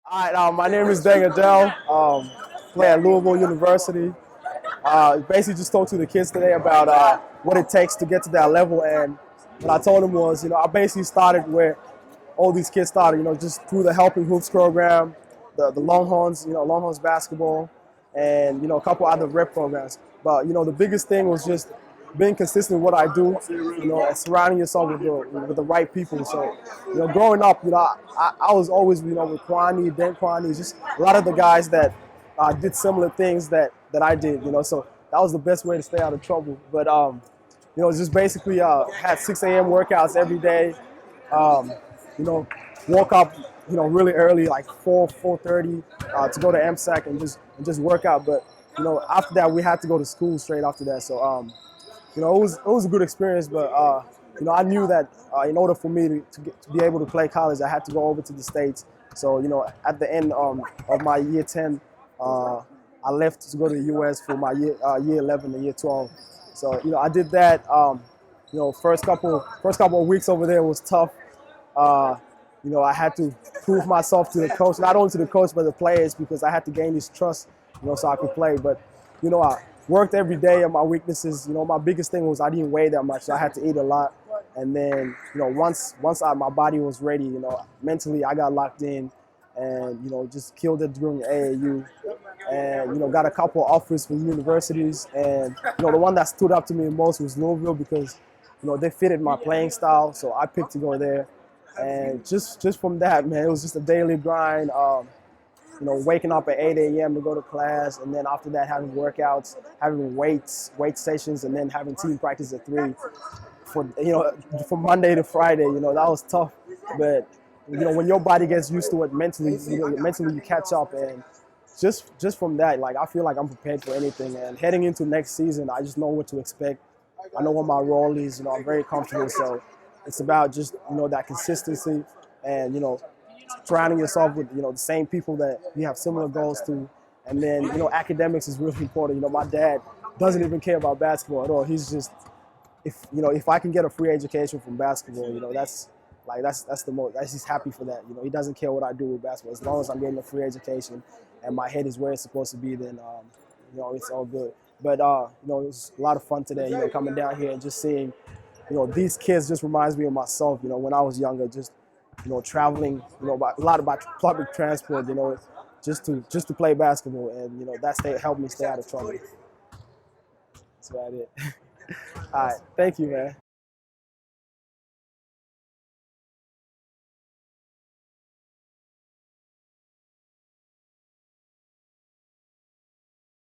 All right, my name is Deng Adel. Play at Louisville University. Basically, just talked to the kids today about what it takes to get to that level. And what I told them was, I basically started where all these kids started, just through the Helping Hoops program, the Longhorns, Longhorns basketball, and, a couple other rep programs. But, the biggest thing was just being consistent in what I do, and surrounding yourself with the right people. So, growing up, I was always, with Kwani, Dan Kwani, just a lot of the guys that did similar things that I did, so that was the best way to stay out of trouble. But, just basically had 6 a.m. workouts every day. Um, you know, woke up, really early, like 4:30, to go to MSAC and just work out. But after that, we had to go to school straight after that. So it was a good experience. But I knew that in order for me to be able to play college, I had to go over to the States. So at the end of my year 10, I left to go to the U.S. for my year 11 and year 12. So I did that. First couple of weeks over there was tough. I had to prove myself to the coach, not only to the coach but the players, because I had to gain his trust, so I could play. But I worked every day on my weaknesses. My biggest thing was I didn't weigh that much, so I had to eat a lot. And then once my body was ready, mentally I got locked in, and just killed it during AAU, and got a couple of offers from universities. And the one that stood up to me most was Louisville, because they fitted my playing style, so I picked to go there. And just from that, man, it was just a daily grind. Waking up at 8 a.m. to go to class, and then after that having workouts, having weight stations, and then having team practice at 3 from Monday to Friday. That was tough, but when your body gets used to it mentally, mentally you catch up. And just from that, like, I feel like I'm prepared for anything. And heading into next season, I just know what to expect. I know what my role is. I'm very comfortable. So it's about just that consistency, and surrounding yourself with the same people that you have similar goals to. And then academics is really important. My dad doesn't even care about basketball at all. He's just, if I can get a free education from basketball, that's the most. He's happy for that. He doesn't care what I do with basketball, as long as I'm getting a free education and my head is where it's supposed to be. Then it's all good. But it was a lot of fun today. Coming down here and just seeing these kids just reminds me of myself. When I was younger, just traveling. A lot about public transport. Just to play basketball, and helped me stay out of trouble. That's about it. All right, thank you, man.